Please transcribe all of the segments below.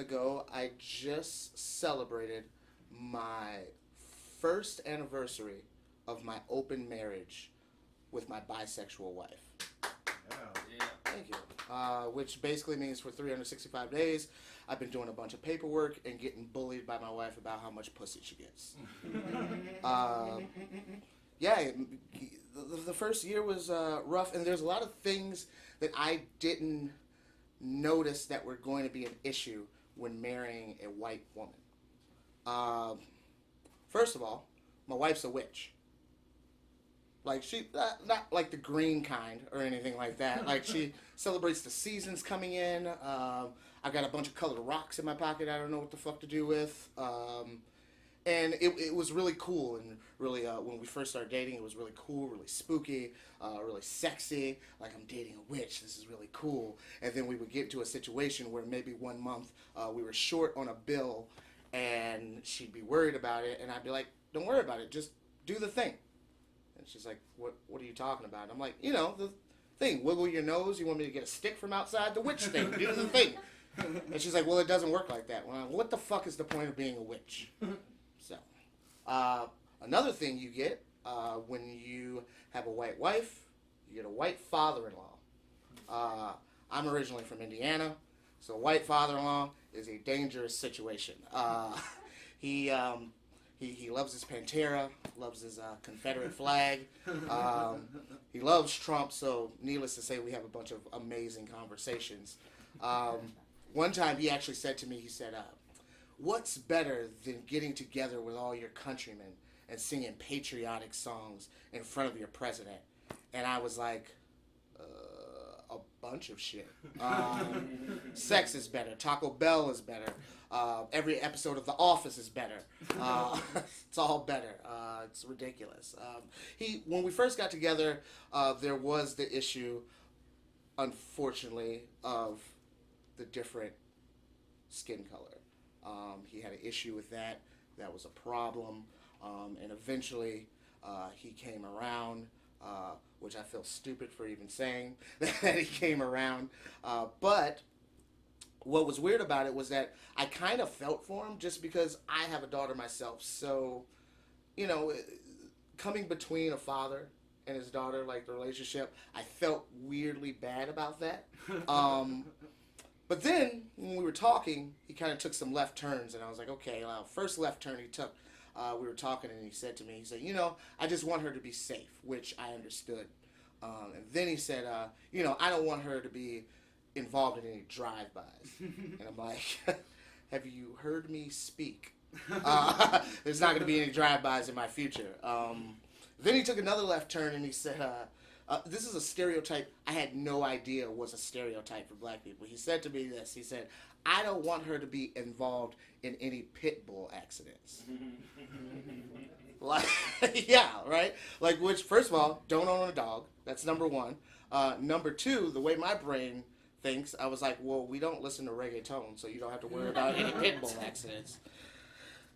ago, I just celebrated my first anniversary of my open marriage with my bisexual wife. Yeah. Thank you. Which basically means for 365 days, I've been doing a bunch of paperwork and getting bullied by my wife about how much pussy she gets. The first year was rough, and there's a lot of things that I didn't notice that were going to be an issue when marrying a white woman. First of all, my wife's a witch. Like, she, not like the green kind or anything like that. Like, she celebrates the seasons coming in. I got a bunch of colored rocks in my pocket I don't know what the fuck to do with. And it was really cool. And really, when we first started dating, it was really cool, really spooky, really sexy. Like, I'm dating a witch. This is really cool. And then we would get into a situation where maybe one month we were short on a bill, and she'd be worried about it. And I'd be like, don't worry about it. Just do the thing. And she's like, what are you talking about? And I'm like, the thing. Wiggle your nose. You want me to get a stick from outside? The witch thing. Do the thing. And she's like, well, it doesn't work like that. Well, what the fuck is the point of being a witch? So, another thing you get when you have a white wife, you get a white father-in-law. I'm originally from Indiana, so white father-in-law is a dangerous situation. He loves his Pantera, loves his Confederate flag. He loves Trump, so needless to say, we have a bunch of amazing conversations. One time he actually said to me, he said, what's better than getting together with all your countrymen and singing patriotic songs in front of your president? And I was like, a bunch of shit. Sex is better. Taco Bell is better. Every episode of The Office is better. It's all better. It's ridiculous. When we first got together, there was the issue, unfortunately, of the different skin color. He had an issue with that. That was a problem. And eventually, he came around, which I feel stupid for even saying that he came around. But what was weird about it was that I kind of felt for him just because I have a daughter myself. So, coming between a father and his daughter, like the relationship, I felt weirdly bad about that. But then, when we were talking, he kind of took some left turns, and I was like, okay, first left turn he took, we were talking, and he said to me, he said, I just want her to be safe, which I understood. And then he said, I don't want her to be involved in any drive-bys. And I'm like, have you heard me speak? There's not going to be any drive-bys in my future. Then he took another left turn, and he said, this is a stereotype I had no idea was a stereotype for black people. He said to me this. He said, I don't want her to be involved in any pit bull accidents. Like, yeah, right? Like, which, first of all, don't own a dog. That's number one. Number two, the way my brain thinks, I was like, well, we don't listen to reggaeton, so you don't have to worry about any pit bull accidents.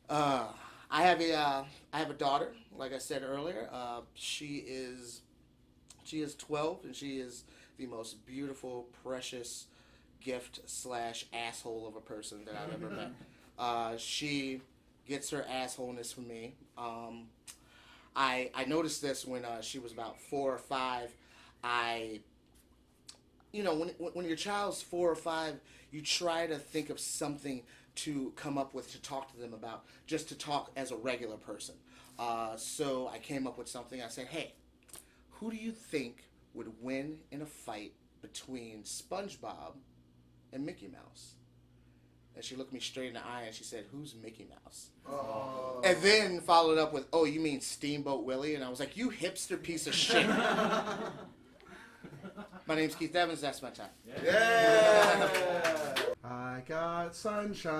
I have a daughter, like I said earlier. She is 12, and she is the most beautiful, precious gift / asshole of a person that I've ever met. She gets her assholeness from me. I noticed this when she was about 4 or 5. When your child's 4 or 5, you try to think of something to come up with to talk to them about, just to talk as a regular person. So I came up with something. I said, hey, who do you think would win in a fight between SpongeBob and Mickey Mouse? And she looked me straight in the eye and she said, who's Mickey Mouse? Oh. And then followed up with, oh, you mean Steamboat Willie? And I was like, you hipster piece of shit. My name's Keith Evans. That's my time. Yeah. I got sunshine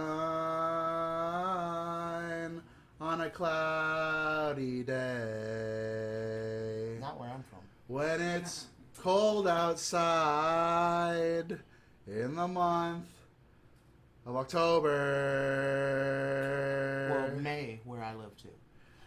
on a cloudy day. Not where I'm from. When it's cold outside in the month of October. Or May, where I live too.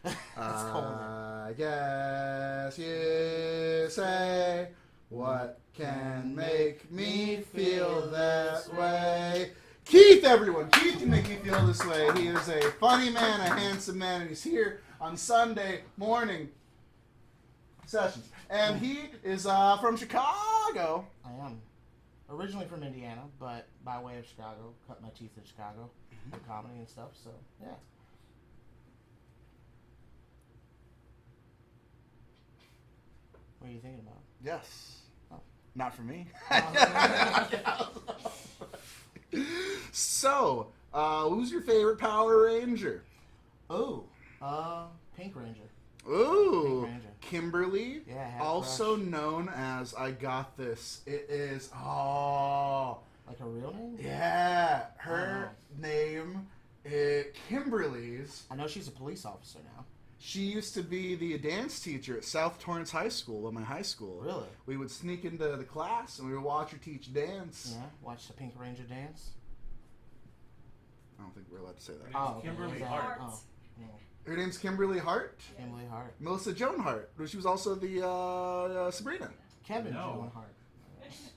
It's cold there. I guess you say, what can make me feel that way? Keith, everyone. Keith can make me feel this way. He is a funny man, a handsome man, and he's here on Sunday morning sessions. And he is from Chicago. I am. Originally from Indiana, but by way of Chicago. Cut my teeth in Chicago for comedy and stuff, so yeah. What are you thinking about? Yes. Oh. Not for me. So, who's your favorite Power Ranger? Oh, Pink Ranger. Ooh, Pink Ranger. Kimberly, Yeah, I had a also crush. known as I Got This. It is, Like a real name? yeah, her name is Kimberly's. I know she's a police officer now. She used to be the dance teacher at South Torrance High School, at my high school. Really? We would sneak into the class and we would watch her teach dance. Yeah, watch the Pink Ranger dance. I don't think we're allowed to say that. Oh, okay, Kimberly is that- Hart. Oh, no. Her name's Kimberly Hart. Kimberly Hart. Melissa Joan Hart. She was also the Sabrina. Kevin No. Joan Hart.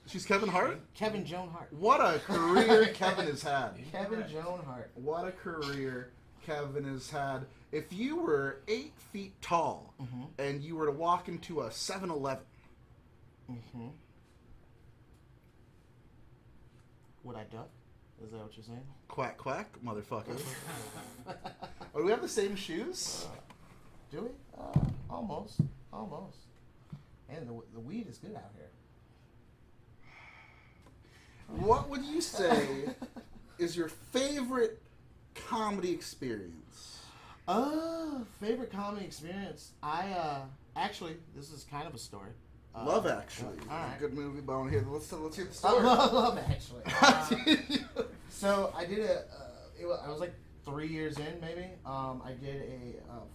She's Kevin Hart? Kevin Joan Hart. What a career Kevin has had. Kevin Joan Hart. What a career Kevin has had. If you were 8 feet tall Mm-hmm. and you were to walk into a 7-Eleven, Mm-hmm. Would I duck? Is that what you're saying? quack quack, motherfucker. Oh, do we have the same shoes? Do we? Almost. Almost. And the weed is good out here. What would you say is your favorite comedy experience? Favorite comedy experience. Actually, this is kind of a story. Love Actually. All right. Good movie, but I want to hear. Let's hear the story. Love Actually. So I did I was like 3 years in, maybe. I did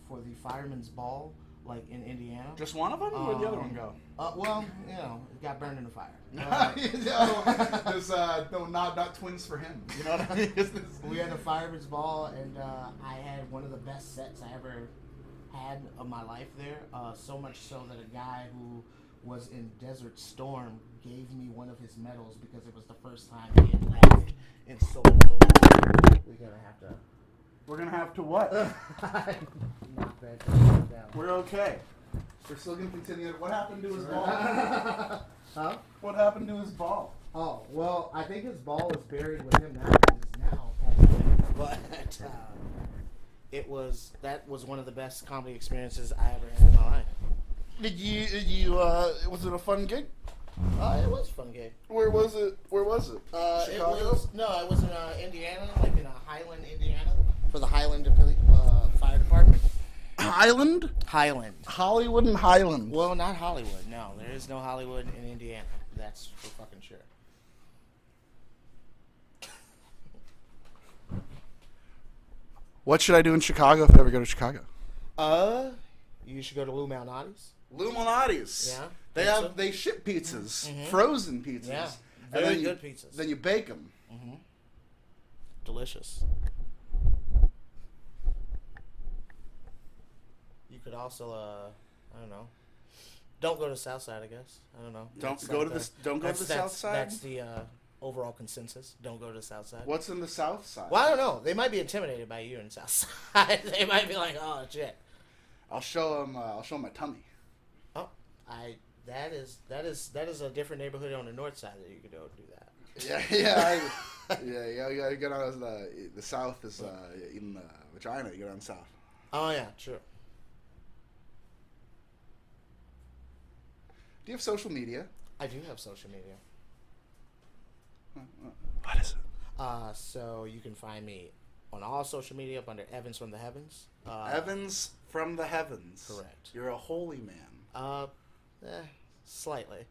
for the Fireman's Ball, like in Indiana. Just one of them? Where'd the other one go? Well, it got burned in the fire. There's not twins for him. You know what I mean? We had a Fireman's Ball, and I had one of the best sets I ever had of my life there. So much so that a guy who was in Desert Storm gave me one of his medals because it was the first time he had laughed in so long. We're gonna have to what? Knock that down. We're okay. We're still gonna continue. What happened to his ball? Huh? What happened to his ball? Oh, well, I think his ball is buried with him now. He's now passed away. But that was one of the best comedy experiences I ever had in my life. Did you was it a fun gig? It was a fun gig. Where was it? Chicago? I was in Indiana, like in Highland, Indiana, for the Highland Fire Department. Highland? Highland. Hollywood and Highland. Well, not Hollywood. No, there is no Hollywood in Indiana. That's for fucking sure. What should I do in Chicago if I ever go to Chicago? You should go to Lou Malnati's. Luminati's. Yeah. They ship pizzas, Mhm. frozen pizzas. Yeah, And very then good pizzas. Then you bake them. Mm-hmm. Delicious. You could also, I don't know. Don't go to South Side, I guess. I don't know. Don't That's go like to the Don't go to the South Side. That's the overall consensus. Don't go to the South Side. What's in the South Side? Well, I don't know. They might be intimidated by you in South Side. They might be like, "Oh shit." I'll show them. I'll show 'em my tummy. Oh, that is a different neighborhood on the north side that you could go do that. Yeah. You go down the South is in vagina. You go down south. Oh yeah, true. Do you have social media? I do have social media. What is it? So you can find me on all social media up under Evans from the Heavens. Evans from the Heavens. Correct. You're a holy man. Slightly.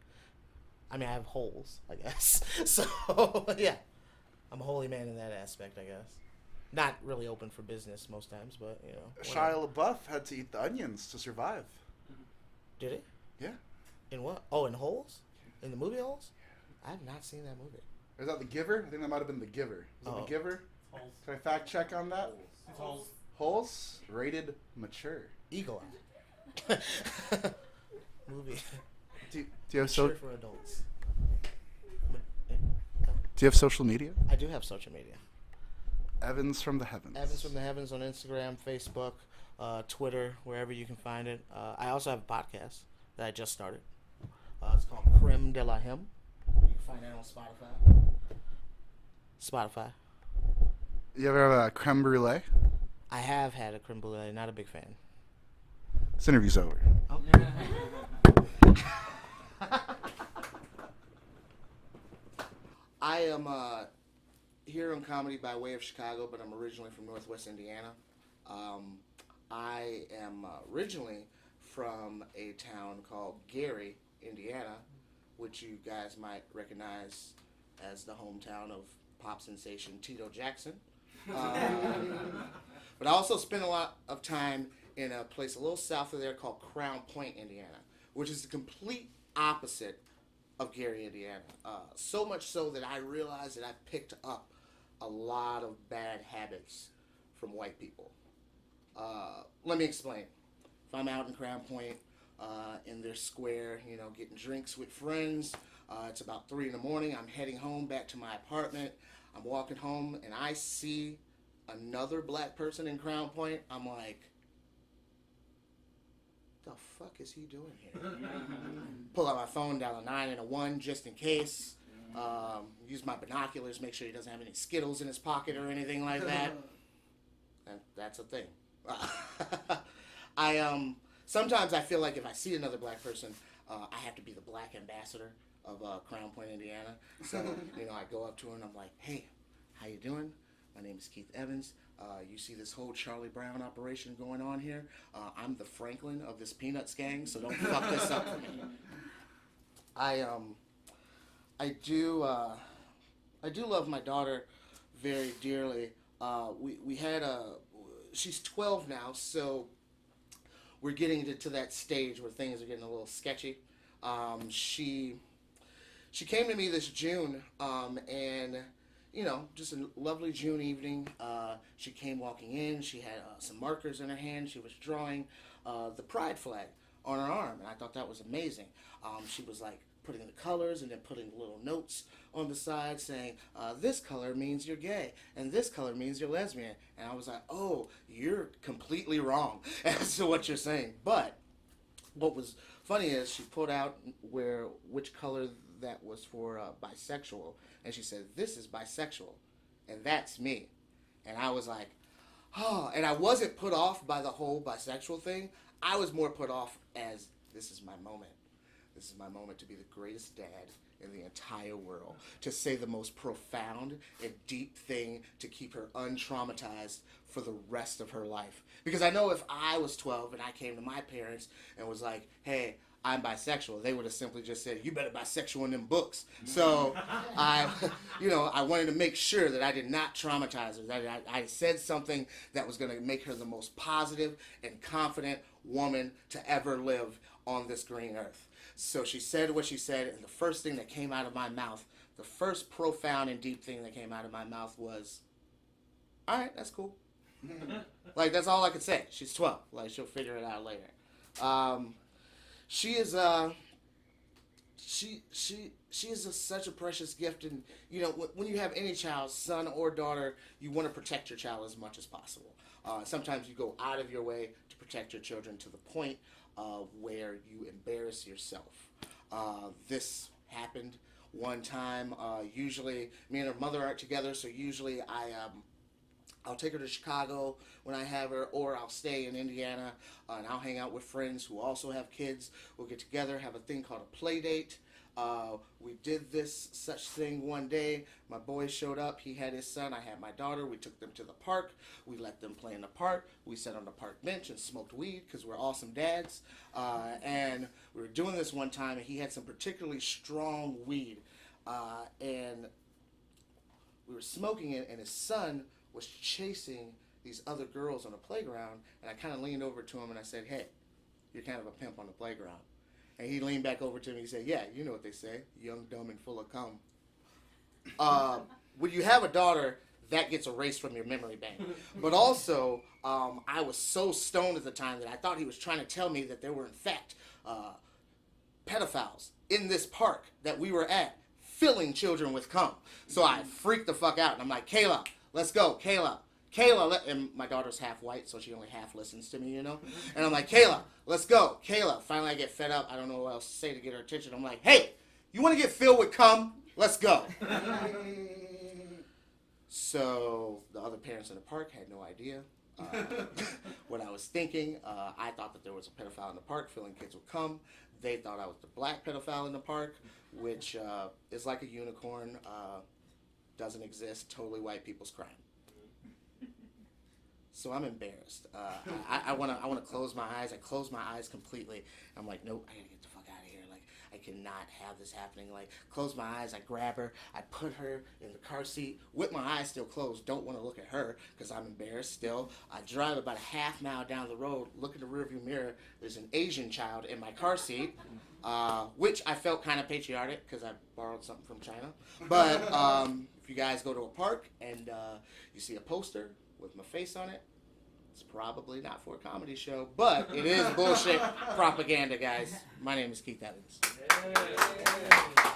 I mean, I have holes, I guess. So, yeah. I'm a holy man in that aspect, I guess. Not really open for business most times, but, you know. Shia LaBeouf had to eat the onions to survive. Did it? Yeah. In what? Oh, in Holes? In the movie Holes? I have not seen that movie. Is that The Giver? I think that might have been The Giver. Is it The Giver? Holes. Can I fact check on that? It's holes. Holes? Rated mature. Eagle Eye. Movie. Do you have Mature for adults. Do you have social media? I do have social media. Evans from the Heavens. Evans from the Heavens on Instagram, Facebook, Twitter, wherever you can find it. I also have a podcast that I just started. It's called Crème de la Him. You can find that on Spotify. You ever have a creme brulee? I have had a crème brûlée. Not a big fan. This interview's over. Oh. I am here on comedy by way of Chicago, but I'm originally from Northwest Indiana. I am originally from a town called Gary, Indiana, which you guys might recognize as the hometown of pop sensation Tito Jackson. But I also spent a lot of time in a place a little south of there called Crown Point, Indiana, which is the complete opposite of Gary, Indiana. So much so that I realized that I picked up a lot of bad habits from white people. Let me explain. If I'm out in Crown Point in their square, getting drinks with friends, it's about 3 a.m. I'm heading home back to my apartment. I'm walking home and I see another black person in Crown Point. I'm like, the fuck is he doing here? Pull out my phone, dial a 9 and a 1 just in case. Use my binoculars, make sure he doesn't have any Skittles in his pocket or anything like that. And that's a thing. Sometimes I feel like if I see another black person, I have to be the black ambassador of Crown Point, Indiana. So, I go up to her and I'm like, hey, how you doing? My name is Keith Evans. You see this whole Charlie Brown operation going on here? I'm the Franklin of this Peanuts gang, so don't fuck this up for me. I do love my daughter very dearly. She's 12 now, so we're getting to that stage where things are getting a little sketchy. She came to me this June, and just a lovely June evening. She came walking in. She had some markers in her hand. She was drawing the pride flag on her arm, and I thought that was amazing. She was like putting the colors and then putting little notes on the side saying, this color means you're gay, and this color means you're lesbian. And I was like, oh, you're completely wrong as to what you're saying. But what was funny is she pulled out which color that was for bisexual, and she said, this is bisexual, and that's me. And I was like, oh, and I wasn't put off by the whole bisexual thing. I was more put off as, this is my moment. This is my moment to be the greatest dad in the entire world, to say the most profound and deep thing to keep her untraumatized for the rest of her life. Because I know if I was 12 and I came to my parents and was like, hey, I'm bisexual, they would have simply just said, you better bisexual in them books. So I wanted to make sure that I did not traumatize her, that I said something that was going to make her the most positive and confident woman to ever live on this green earth. So she said what she said, and the first thing that came out of my mouth, the first profound and deep thing that came out of my mouth was, all right, that's cool. Like, that's all I could say. She's 12. Like, she'll figure it out later. She is such a precious gift, and when you have any child, son or daughter, you want to protect your child as much as possible. Sometimes you go out of your way to protect your children to the point where you embarrass yourself. This happened one time. Usually, me and her mother aren't together, so usually I'll take her to Chicago when I have her, or I'll stay in Indiana, and I'll hang out with friends who also have kids. We'll get together, have a thing called a play date. We did this such thing one day. My boy showed up. He had his son. I had my daughter. We took them to the park. We let them play in the park. We sat on the park bench and smoked weed because we're awesome dads. And we were doing this one time, and he had some particularly strong weed. And we were smoking it, and his son was chasing these other girls on the playground. And I kind of leaned over to him, and I said, hey, you're kind of a pimp on the playground. And he leaned back over to me and he said, yeah, you know what they say, young, dumb, and full of cum. When you have a daughter, that gets erased from your memory bank. But also, I was so stoned at the time that I thought he was trying to tell me that there were, in fact, pedophiles in this park that we were at filling children with cum. So I freaked the fuck out, and I'm like, Kayla, let's go, Kayla. And my daughter's half white, so she only half listens to me, you know? And I'm like, Kayla, let's go. Kayla. Finally, I get fed up. I don't know what else to say to get her attention. I'm like, hey, you want to get filled with cum? Let's go. So the other parents in the park had no idea what I was thinking. I thought that there was a pedophile in the park filling kids with cum. They thought I was the black pedophile in the park, which is like a unicorn. Doesn't exist. Totally white people's crime. So I'm embarrassed. I wanna close my eyes. I close my eyes completely. I'm like, nope, I gotta get the fuck out of here. Like, I cannot have this happening. Like, close my eyes. I grab her. I put her in the car seat with my eyes still closed. Don't want to look at her because I'm embarrassed still. I drive about a half mile down the road. Look in the rearview mirror. There's an Asian child in my car seat, which I felt kind of patriotic because I borrowed something from China. But if you guys go to a park and you see a poster with my face on it, it's probably not for a comedy show, but it is bullshit propaganda, guys. My name is Keith Evans. Yeah.